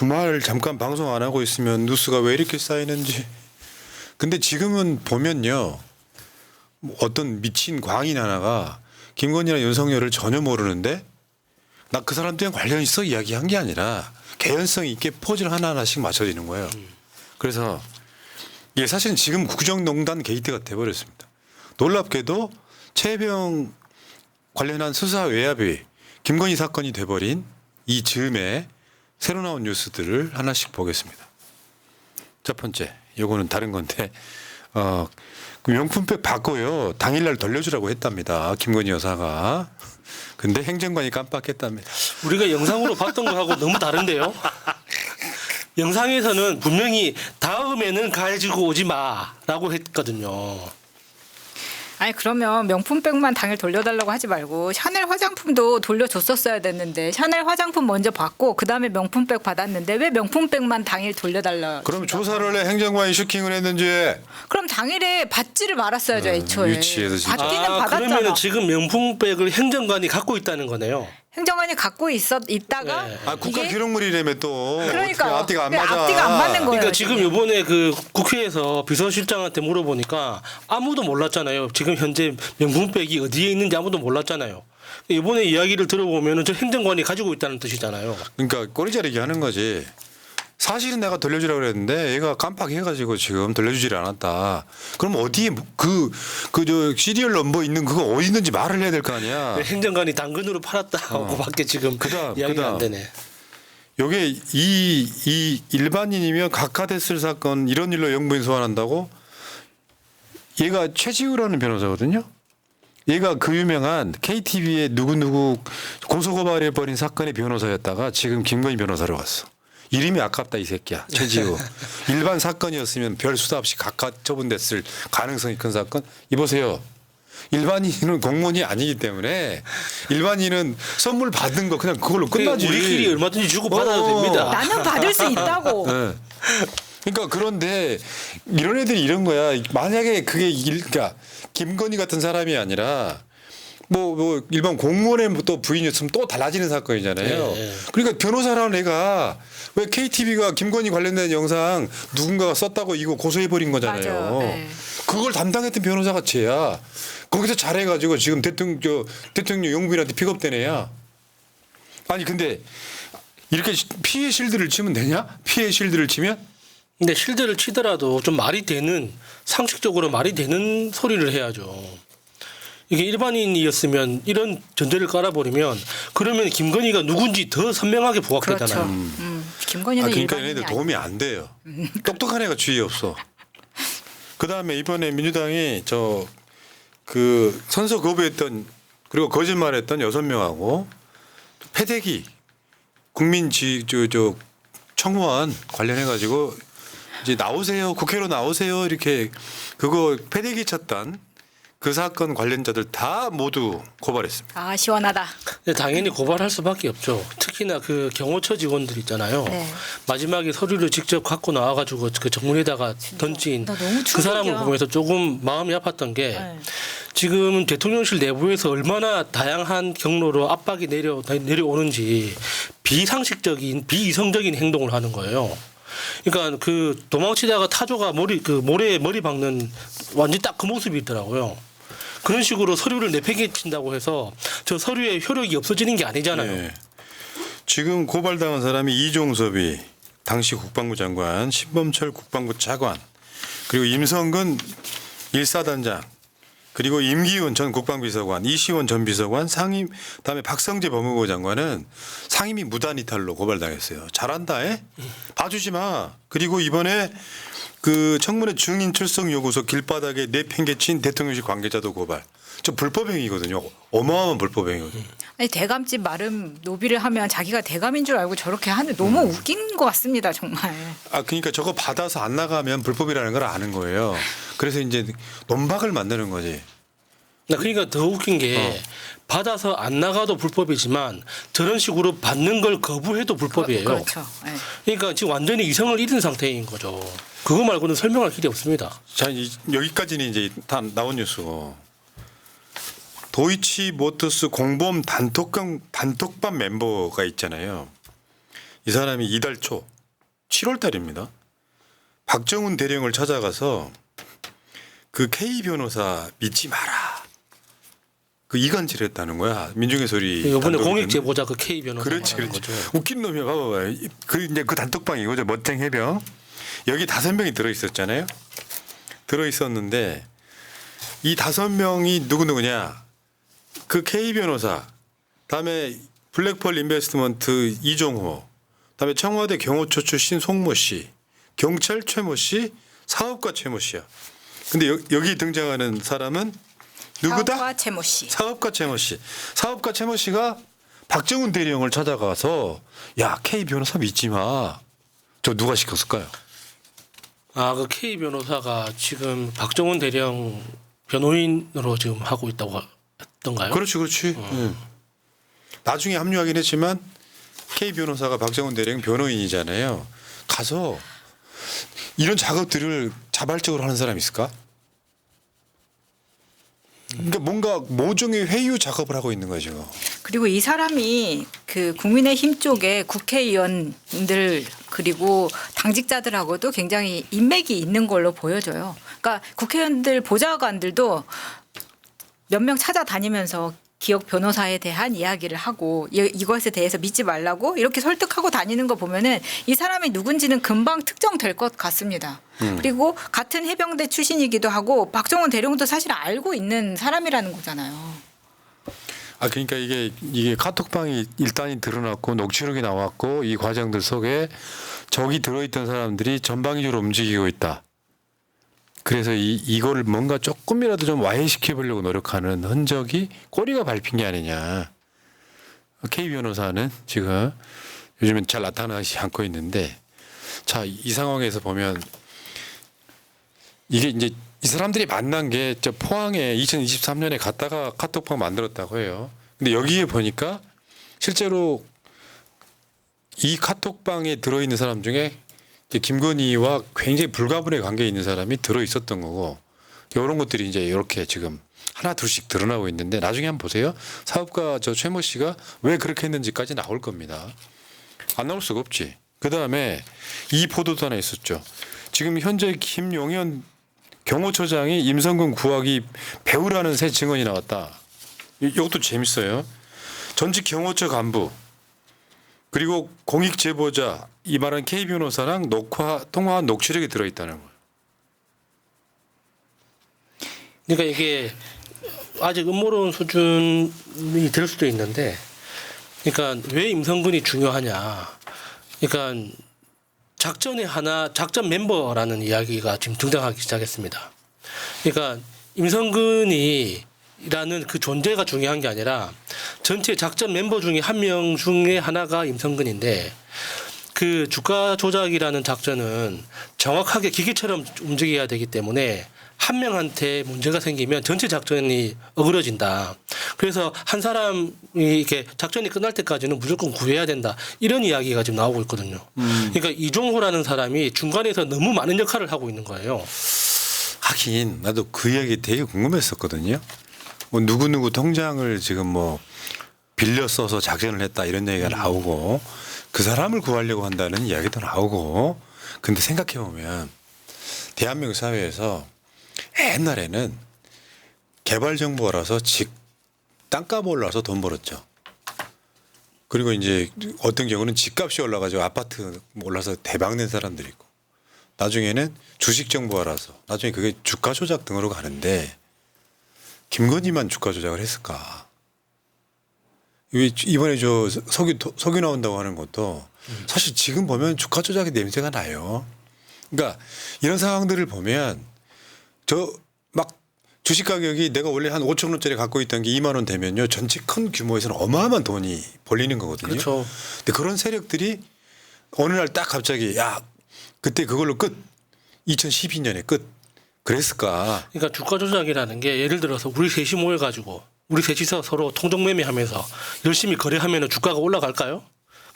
주말 잠깐 방송 안 하고 있으면 뉴스가 왜 이렇게 쌓이는지. 근데 지금은 보면요. 뭐 어떤 미친 광인 하나가 김건희나 윤석열을 전혀 모르는데 나 그 사람들이랑 관련 있어 이야기한 게 아니라 개연성 있게 포즈를 하나하나씩 맞춰지는 거예요. 그래서 이게 사실은 지금 국정농단 게이트가 돼버렸습니다. 놀랍게도 최혜병 관련한 수사 외압이 김건희 사건이 돼버린 이 즈음에 새로 나온 뉴스들을 하나씩 보겠습니다. 첫 번째, 요거는 다른 건데 그 명품백 받고요 당일날 돌려주라고 했답니다. 김건희 여사가. 근데 행정관이 깜빡했답니다. 우리가 영상으로 봤던 거하고 너무 다른데요. 영상에서는 분명히 다음에는 가지고 오지 마라고 했거든요. 아니 그러면 명품백만 당일 돌려달라고 하지 말고 샤넬 화장품도 돌려줬었어야 됐는데 샤넬 화장품 먼저 받고 그다음에 명품백 받았는데 왜 명품백만 당일 돌려달라? 그럼 조사를 해 행정관이 슈킹을 했는지. 그럼 당일에 받지를 말았어야죠 애초에. 유치해서 진짜. 받기는 받았잖아. 그러면 지금 명품백을 행정관이 갖고 있다는 거네요. 행정관이 갖고 있다가 네. 아 국가 이게- 기록물이라며 또. 그러니까 어떻게 앞뒤가 안 왜 맞아. 앞뒤가 안 맞는 거예요. 그러니까 지금 이번에 그 국회에서 비서실장한테 물어보니까 아무도 몰랐잖아요. 지금 현재 명품백이 어디에 있는지 아무도 몰랐잖아요. 이번에 이야기를 들어보면은 저 행정관이 가지고 있다는 뜻이잖아요. 그러니까 꼬리자르기 하는 거지. 사실은 내가 돌려주라고 그랬는데 얘가 깜빡해가지고 지금 돌려주질 않았다. 그럼 어디에 저 시리얼 넘버 있는 그거 어디 있는지 말을 해야 될 거 아니야. 행정관이 당근으로 팔았다고밖에 지금 그다음. 이야기가 안 되네. 요게 이 일반인이면 각하됐을 사건 이런 일로 영부인 소환한다고? 얘가 최지우라는 변호사거든요. 얘가 그 유명한 KTV에 누구누구 고소고발해버린 사건의 변호사였다가 지금 김건희 변호사로 왔어. 이름이 아깝다 이 새끼야. 최지우. 일반 사건이었으면 별 수사 없이 각하 처분됐을 가능성이 큰 사건. 이보세요. 일반인은 공무원이 아니기 때문에 일반인은 선물 받은 거 그냥 그걸로 끝나지. 우리끼리 얼마든지 주고 받아도 됩니다. 나는 받을 수 있다고. 네. 그러니까 그런데 이런 애들이 이런 거야. 만약에 그게 그러니까 김건희 같은 사람이 아니라 뭐 일반 공무원의 또 부인이었으면 또 달라지는 사건이잖아요. 네. 그러니까 변호사라는 애가 왜 KTV가 김건희 관련된 영상 누군가가 썼다고 이거 고소해버린 거잖아요. 맞아요. 네. 그걸 담당했던 변호사가 쟤야. 거기서 잘해가지고 지금 대통령 영부인한테 픽업된 애야. 아니 근데 이렇게 피해 실드를 치면 되냐? 피해 실드를 치면? 근데 실드를 치더라도 좀 말이 되는 상식적으로 말이 되는 소리를 해야죠. 이게 일반인이었으면 이런 전제를 깔아버리면 그러면 김건희가 누군지 더 선명하게 부각되잖아요. 그렇죠. 김건희는 그러니까 일반인이 얘네들 아니야. 도움이 안 돼요. 똑똑한 애가 주위에 없어. 그다음에 이번에 민주당이 그 선서 거부했던 그리고 거짓말했던 6명하고 패대기 청무원 관련해 가지고 이제 나오세요. 국회로 나오세요. 이렇게 그거 패대기 쳤던 그 사건 관련자들 다 모두 고발했습니다. 아 시원하다. 근데 당연히 고발할 수밖에 없죠. 특히나 그 경호처 직원들 있잖아요. 네. 마지막에 서류를 직접 갖고 나와가지고 그 정문에다가 던진 나 너무 그 사람을 충격이야. 보면서 조금 마음이 아팠던 게 네. 지금 대통령실 내부에서 얼마나 다양한 경로로 압박이 내려오는지 비상식적인 비이성적인 행동을 하는 거예요. 그러니까 그 도망치다가 타조가 모래에 머리 박는 완전 딱 그 모습이 있더라고요. 그런 식으로 서류를 내팽개친다고 해서 저 서류의 효력이 없어지는 게 아니잖아요. 네. 지금 고발당한 사람이 이종섭이 당시 국방부 장관, 신범철 국방부 차관, 그리고 임성근 1사단장, 그리고 임기훈 전 국방비서관, 이시원 전 비서관, 상임, 그다음에 박성재 법무부 장관은 상임위 무단이탈로 고발당했어요. 잘한다, 에? 봐주지 마. 그리고 이번에 그 청문회 증인 출석 요구서 길바닥에 내팽개친 대통령실 관계자도 고발. 저 불법행위거든요. 어마어마한 불법행위거든요. 아니 대감집 마름 노비를 하면 자기가 대감인 줄 알고 저렇게 하는 너무 웃긴 것 같습니다 정말. 아 그러니까 저거 받아서 안 나가면 불법이라는 걸 아는 거예요. 그래서 이제 논박을 만드는 거지. 그러니까 더 웃긴 게 받아서 안 나가도 불법이지만 저런 식으로 받는 걸 거부해도 불법이에요. 그렇죠. 네. 그러니까 지금 완전히 이성을 잃은 상태인 거죠. 그거 말고는 설명할 길이 없습니다. 자 여기까지는 이제 다 나온 뉴스고. 도이치 모터스 공범 단톡방 멤버가 있잖아요. 이 이 사람이 이달 초 7월 달입니다. 박정훈 대령을 찾아가서 그 K 변호사 믿지 마라. 그 이간질을 했다는 거야. 민중의 소리. 이번에 단독이 공익 됐는데. 제보자 그 K 변호사 그렇지, 말하는 그렇지. 거죠. 웃긴 놈이야. 봐봐요. 그 이제 그 단톡방이고 멋쟁 해병 여기 5명이 들어 있었잖아요. 들어 있었는데 이 5명이 누구냐? 그 K 변호사, 다음에 블랙펄 인베스트먼트 이종호, 다음에 청와대 경호처 출신 송모 씨, 경찰 최모 씨, 사업가 최모 씨야. 근데 여기 등장하는 사람은 누구다? 사업가 최모 씨. 사업가 최모 씨. 사업가 최모 씨가 박정훈 대령을 찾아가서 야 K 변호사 믿지 마. 저 누가 시켰을까요? 아, 그 K 변호사가 지금 박정훈 대령 변호인으로 지금 하고 있다고 했던가요? 그렇지, 그렇지. 나중에 합류하긴 했지만 K 변호사가 박정훈 대령 변호인이잖아요. 가서 이런 작업들을 자발적으로 하는 사람이 있을까? 그러니까 뭔가 모종의 회유 작업을 하고 있는 거죠. 그리고 이 사람이 그 국민의힘 쪽에 국회의원들 그리고 당직자들하고도 굉장히 인맥이 있는 걸로 보여져요. 그러니까 국회의원들 보좌관들도 몇 명 찾아다니면서 기억 변호사에 대한 이야기를 하고 이것에 대해서 믿지 말라고 이렇게 설득하고 다니는 거 보면은 이 사람이 누군지는 금방 특정될 것 같습니다. 그리고 같은 해병대 출신이기도 하고 박정훈 대령도 사실 알고 있는 사람이라는 거잖아요. 아 그러니까 이게 카톡방이 일단이 드러났고 녹취록이 나왔고 이 과정들 속에 저기 들어있던 사람들이 전방위적으로 움직이고 있다. 그래서 이거를 뭔가 조금이라도 좀 와해시켜 보려고 노력하는 흔적이 꼬리가 밟힌 게 아니냐. K 변호사는 지금 요즘엔 잘 나타나지 않고 있는데 자, 이 상황에서 보면 이게 이제 이 사람들이 만난 게 저 포항에 2023년에 갔다가 카톡방 만들었다고 해요. 근데 여기에 보니까 실제로 이 카톡방에 들어있는 사람 중에 김건희와 굉장히 불가분의 관계에 있는 사람이 들어 있었던 거고 이런 것들이 이제 이렇게 지금 하나 둘씩 드러나고 있는데 나중에 한번 보세요. 사업가 저 최모 씨가 왜 그렇게 했는지까지 나올 겁니다. 안 나올 수가 없지. 그다음에 이 보도도 하나 있었죠. 지금 현재 김용현 경호처장이 임성근 구하기 배우라는 새 증언이 나왔다. 이것도 재밌어요. 전직 경호처 간부 그리고 공익 제보자 이 말은 K 변호사랑 통화한 녹취록이 들어있다는 거예요. 그러니까 이게 아직 음모론 수준이 될 수도 있는데, 그러니까 왜 임성근이 중요하냐? 그러니까 작전 멤버라는 이야기가 지금 등장하기 시작했습니다. 그러니까 임성근이라는 그 존재가 중요한 게 아니라 전체 작전 멤버 중에 한 명 중에 하나가 임성근인데 그 주가 조작이라는 작전은 정확하게 기계처럼 움직여야 되기 때문에 한 명한테 문제가 생기면 전체 작전이 어그러진다. 그래서 한 사람이 이렇게 작전이 끝날 때까지는 무조건 구해야 된다. 이런 이야기가 지금 나오고 있거든요. 그러니까 이종호라는 사람이 중간에서 너무 많은 역할을 하고 있는 거예요. 하긴 나도 그 이야기 되게 궁금했었거든요. 뭐 누구누구 통장을 지금 뭐 빌려 써서 작전을 했다 이런 얘기가 나오고 그 사람을 구하려고 한다는 이야기도 나오고 근데 생각해 보면 대한민국 사회에서 옛날에는 개발정보라서 땅값 올라서 돈 벌었죠. 그리고 이제 어떤 경우는 집값이 올라가지고 아파트 올라서 대박낸 사람들이 있고 나중에는 주식 정보라서 나중에 그게 주가 조작 등으로 가는데 김건희만 주가 조작을 했을까? 이번에 저 석유 나온다고 하는 것도 사실 지금 보면 주가 조작의 냄새가 나요. 그러니까 이런 상황들을 보면 저 막 주식 가격이 내가 원래 한 5천 원짜리 갖고 있던 게 2만 원 되면요 전체 큰 규모에서는 어마어마한 돈이 벌리는 거거든요. 그렇죠. 근데 그런 세력들이 어느 날 딱 갑자기 야 그때 그걸로 끝 2012년에 끝 그랬을까? 그러니까 주가 조작이라는 게 예를 들어서 우리 셋이 모여가지고 우리 셋이서 서로 통정매매하면서 열심히 거래하면 주가가 올라갈까요?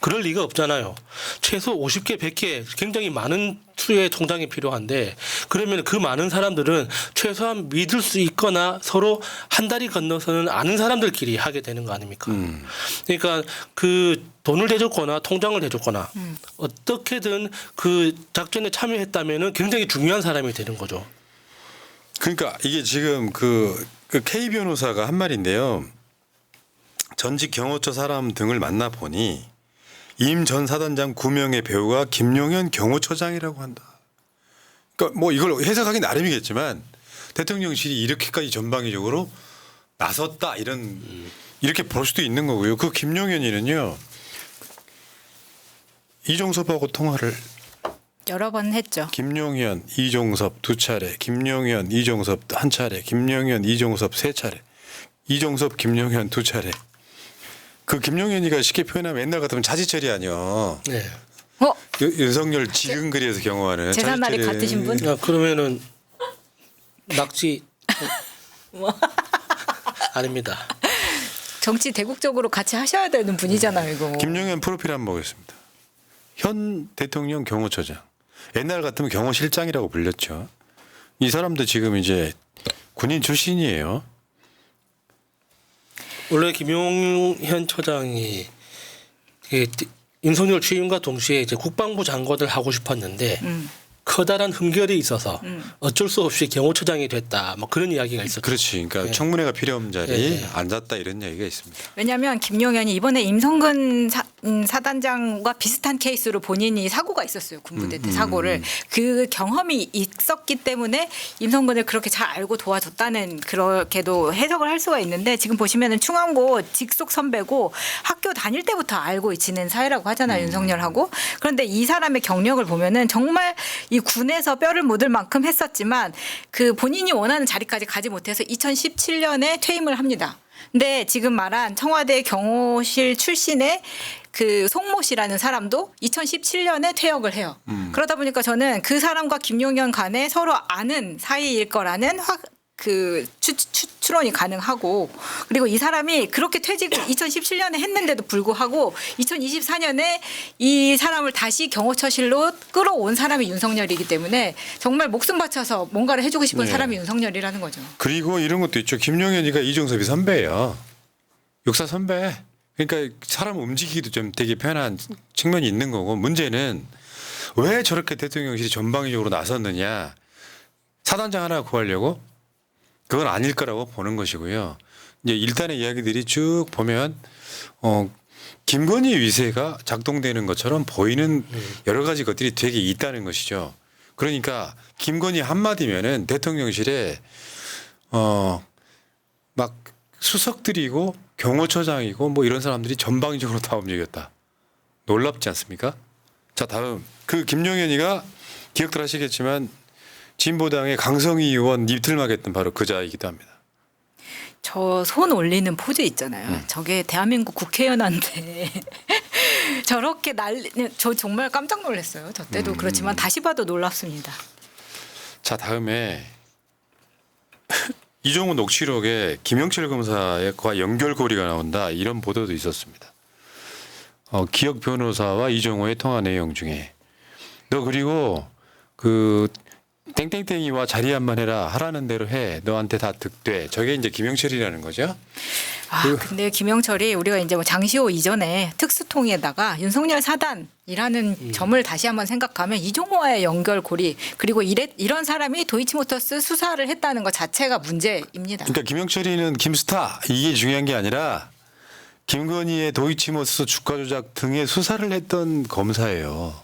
그럴 리가 없잖아요. 최소 50개, 100개 굉장히 많은 수의 통장이 필요한데 그러면 그 많은 사람들은 최소한 믿을 수 있거나 서로 한 다리 건너서는 아는 사람들끼리 하게 되는 거 아닙니까? 그러니까 그 돈을 대줬거나 통장을 대줬거나 어떻게든 그 작전에 참여했다면은 굉장히 중요한 사람이 되는 거죠. 그러니까 이게 지금 그 K 변호사가 한 말인데요. 전직 경호처 사람 등을 만나 보니 임 전 사단장 9명의 배우가 김용현 경호처장이라고 한다. 그러니까 뭐 이걸 해석하기 나름이겠지만 대통령실이 이렇게까지 전방위적으로 나섰다 이렇게 볼 수도 있는 거고요. 그 김용현이는요. 이종섭하고 통화를 여러 번 했죠. 김용현, 이종섭 2차례, 김용현, 이종섭 1차례, 김용현, 이종섭 3차례, 이종섭, 김용현 2차례. 그 김용현이가 쉽게 표현하면 옛날 같으면 차지철이 아니요. 네. 윤석열 지금 그리에서 경호하는 재산날이 차지철이- 같으신 분? 야, 그러면은 낙지 아닙니다. 정치 대국적으로 같이 하셔야 되는 분이잖아요, 이거. 김용현 프로필 한번 보겠습니다. 현 대통령 경호처장. 옛날 같으면 경호실장이라고 불렸죠. 이 사람도 지금 이제 군인 출신이에요. 원래 김용현 처장이 윤석열 취임과 동시에 이제 국방부 장관을 하고 싶었는데 커다란 흠결이 있어서 어쩔 수 없이 경호처장이 됐다. 뭐 그런 이야기가 있었죠. 그렇지. 그러니까 네. 청문회가 필요 없는 자리에 네. 앉았다 이런 얘기가 있습니다. 왜냐하면 김용현이 이번에 임성근 사단장과 비슷한 케이스로 본인이 사고가 있었어요. 군부대 때 사고를. 그 경험이 있었기 때문에 임성근을 그렇게 잘 알고 도와줬다는 그렇게도 해석을 할 수가 있는데 지금 보시면은 충암고 직속 선배고 학교 다닐 때부터 알고 지낸 사이라고 하잖아요. 윤석열하고. 그런데 이 사람의 경력을 보면은 정말 이 군에서 뼈를 묻을 만큼 했었지만 그 본인이 원하는 자리까지 가지 못해서 2017년에 퇴임을 합니다. 근데 지금 말한 청와대 경호실 출신의 그 송모 씨라는 사람도 2017년에 퇴역을 해요. 그러다 보니까 저는 그 사람과 김용현 간에 서로 아는 사이일 거라는 추론이 가능하고 그리고 이 사람이 그렇게 퇴직을 2017년에 했는데도 불구하고 2024년에 이 사람을 다시 경호처실로 끌어온 사람이 윤석열이기 때문에 정말 목숨 바쳐서 뭔가를 해주고 싶은 네. 사람이 윤석열이라는 거죠. 그리고 이런 것도 있죠. 김용현이가 이종섭이 선배예요. 육사 선배. 그러니까 사람 움직이기도 좀 되게 편한 측면이 있는 거고 문제는 왜 저렇게 대통령실이 전방위적으로 나섰느냐. 사단장 하나 구하려고? 그건 아닐 거라고 보는 것이고요. 이제 일단의 이야기들이 쭉 보면 김건희 위세가 작동되는 것처럼 보이는 여러 가지 것들이 되게 있다는 것이죠. 그러니까 김건희 한마디면은 대통령실에 막 수석들이고 경호처장이고 뭐 이런 사람들이 전방위적으로 다 움직였다. 놀랍지 않습니까? 자, 다음 그 김용현이가 기억들 하시겠지만 진보당의 강성희 의원 이틀막 했던 바로 그자이기도 합니다. 저 손 올리는 포즈 있잖아요. 저게 대한민국 국회의원한테 저렇게 저 정말 깜짝 놀랐어요. 저 때도 그렇지만 다시 봐도 놀랍습니다. 자, 다음에 이종훈 녹취록에 김영철 검사과 연결고리가 나온다 이런 보도도 있었습니다. 기억 변호사와 이종호의 통화 내용 중에 너 그리고 그 땡땡땡이와 자리 한번 해라 하라는 대로 해 너한테 다 득돼 저게 이제 김영철이라는 거죠. 근데 김영철이 우리가 이제 뭐 장시호 이전에 특수통에다가 윤석열 사단이라는 점을 다시 한번 생각하면 이종호와의 연결고리 그리고 이런 사람이 도이치모터스 수사를 했다는 것 자체가 문제입니다. 그러니까 김영철이는 김스타 이게 중요한 게 아니라 김건희의 도이치모터스 주가 조작 등의 수사를 했던 검사예요.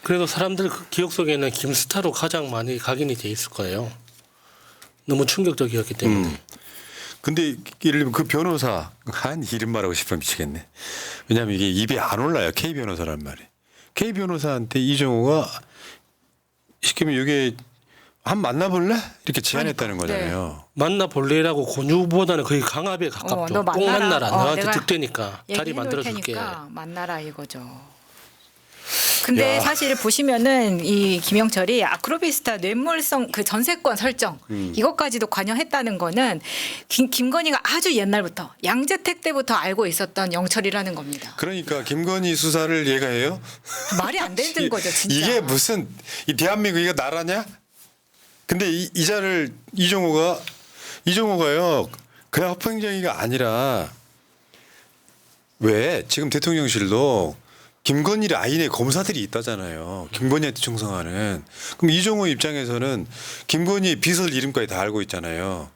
그래도 사람들 그 기억 속에는 김스타로 가장 많이 각인이 돼 있을 거예요. 너무 충격적이었기 때문에. 근데 예를 들면 그 변호사 한 이름 말하고 싶으면 미치겠네. 왜냐하면 이게 입에 안 올라요. K 변호사란 말이. K 변호사한테 이종호가 시키면 이게 한 만나볼래? 이렇게 제안했다는 거잖아요. 만나볼래라고 권유보다는 거의 강압에 가깝죠. 너 꼭 만나라. 너한테 내가 득되니까 자리 얘기해놓을 만들어줄게. 테니까 만나라 이거죠. 근데 야. 사실 보시면은 이 김영철이 아크로비스타 뇌물성 그 전세권 설정 이것까지도 관여했다는 거는 김건희가 아주 옛날부터 양재택 때부터 알고 있었던 영철이라는 겁니다. 그러니까 김건희 수사를 얘가 해요? 말이 안 되는 거죠, 진짜. 이게 무슨 이 대한민국 이거 나라냐? 근데 이 자를 이종호가요 그냥 허풍쟁이가 아니라 왜 지금 대통령실도 김건희 라인의 검사들이 있다잖아요. 김건희한테 충성하는. 그럼 이종호 입장에서는 김건희 비서들 이름까지 다 알고 있잖아요.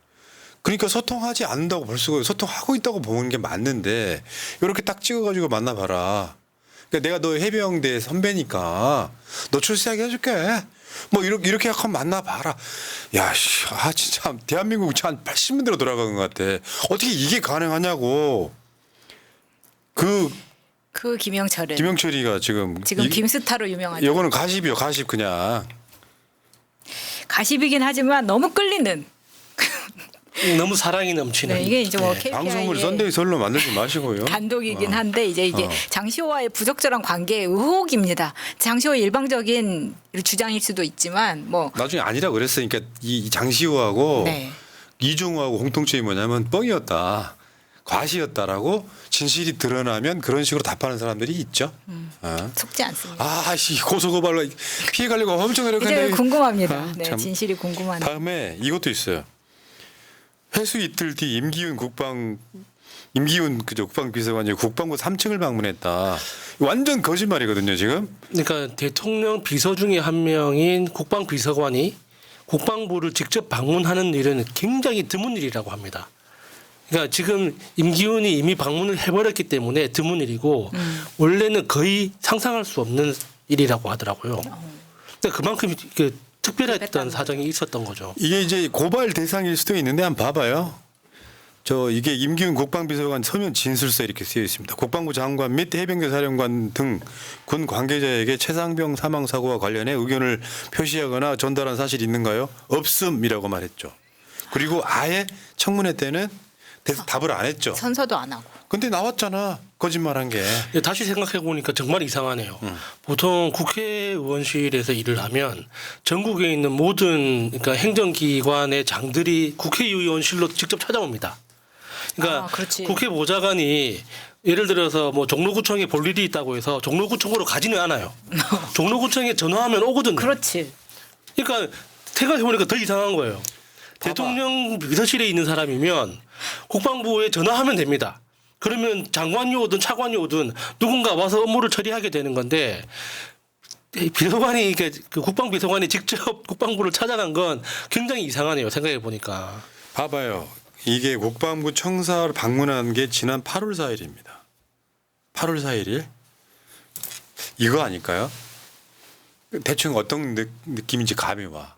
그러니까 소통하지 않는다고 볼 수가 소통하고 있다고 보는 게 맞는데 이렇게 딱 찍어가지고 만나봐라. 그러니까 내가 너 해병대 선배니까 너 출세하게 해줄게. 뭐 이렇게 하면 만나봐라. 야, 진짜 대한민국 한 80년대로 돌아간 것 같아. 어떻게 이게 가능하냐고. 그 김영철은 김영철이가 지금 김스타로 유명하죠. 요거는 가십이요, 가십 그냥. 가십이긴 하지만 너무 끌리는. 너무 사랑이 넘치는. 네, 이게 이제 뭐 네. KPI의 방송을 썬데이 설로 만들지 마시고요. 단독이긴 한데 이게 장시호와의 부적절한 관계의 의혹입니다. 장시호의 일방적인 주장일 수도 있지만 뭐 나중에 아니라 그랬으니까 이 장시호하고 네. 이종호하고 공통점이 뭐냐면 뻥이었다. 과시였다라고 진실이 드러나면 그런 식으로 답하는 사람들이 있죠. 속지 않습니다. 아씨 고소고발로 피해 가려고 엄청 이제 노력한다. 궁금합니다. 네, 참. 진실이 궁금하네. 다음에 이것도 있어요. 회수 이틀 뒤 임기훈 국방비서관이 국방부 3층을 방문했다. 완전 거짓말이거든요 지금. 그러니까 대통령 비서 중에 한 명인 국방비서관이 국방부를 직접 방문하는 일은 굉장히 드문 일이라고 합니다. 그러니까 지금 임기훈이 이미 방문을 해버렸기 때문에 드문 일이고 원래는 거의 상상할 수 없는 일이라고 하더라고요. 그러니까 그만큼 특별했던 사정이 있었던 거죠. 이게 이제 고발 대상일 수도 있는데 한번 봐봐요. 이게 임기훈 국방비서관 서면 진술서 이렇게 쓰여 있습니다. 국방부 장관 및 해병대 사령관 등 군 관계자에게 최상병 사망 사고와 관련해 의견을 표시하거나 전달한 사실이 있는가요? 없음이라고 말했죠. 그리고 아예 청문회 때는 답을 안 했죠. 선서도 안 하고. 근데 나왔잖아. 거짓말한 게. 다시 생각해 보니까 정말 이상하네요. 보통 국회의원실에서 일을 하면 전국에 있는 모든 그러니까 행정기관의 장들이 국회의원실로 직접 찾아옵니다. 그러니까 그렇지. 국회 보좌관이 예를 들어서 뭐 종로구청에 볼 일이 있다고 해서 종로구청으로 가지는 않아요. 종로구청에 전화하면 오거든요. 그렇지. 그러니까 생각해 보니까 더 이상한 거예요. 대통령 비서실에 있는 사람이면 국방부에 전화하면 됩니다. 그러면 장관이 오든 차관이 오든 누군가 와서 업무를 처리하게 되는 건데 비서관이 그 국방비서관이 직접 국방부를 찾아간 건 굉장히 이상하네요. 생각해 보니까. 봐봐요. 이게 국방부 청사를 방문한 게 지난 8월 4일입니다. 8월 4일 이거 아닐까요? 대충 어떤 느낌인지 감이 와.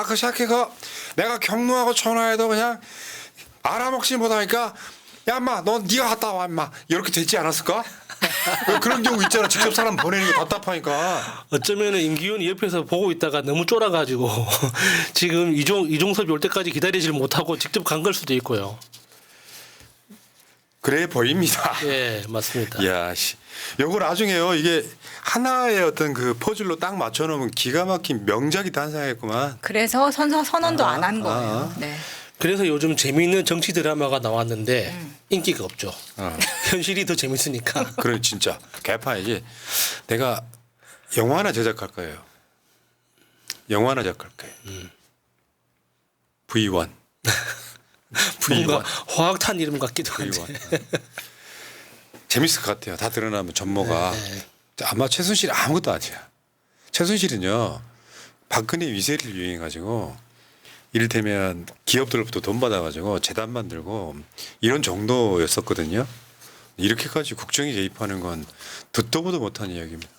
그 새끼가 내가 경무하고 전화해도 그냥 알아먹지 못하니까 야 인마 너 네가 갔다 와 인마 이렇게 되지 않았을까? 그런 경우 있잖아. 직접 사람 보내는 게 답답하니까. 어쩌면은 임기훈이 옆에서 보고 있다가 너무 쫄아가지고 지금 이종섭이 올 때까지 기다리질 못하고 직접 간 걸 수도 있고요. 그래 보입니다. 예, 맞습니다. 야, 요거 나중에요. 이게 하나의 어떤 그 퍼즐로 딱 맞춰놓으면 기가 막힌 명작이 탄생했구만. 그래서 선언도 안 한 거예요. 네. 그래서 요즘 재미있는 정치 드라마가 나왔는데 인기가 없죠. 현실이 더 재밌으니까. 그래 진짜 개판이지. 내가 영화 하나 제작할 거예요. 영화 하나 제작할 거예요. V1. 뭔가 화학탄 이름 같기도 한데. V1. 재밌을 것 같아요. 다 드러나면 전모가. 아마 최순실 아무것도 아니야. 최순실은요. 박근혜 위세를 유행해가지고 이를테면 기업들로부터 돈 받아가지고 재단 만들고 이런 정도였었거든요. 이렇게까지 국정에 개입하는 건 듣도 보도 못한 이야기입니다.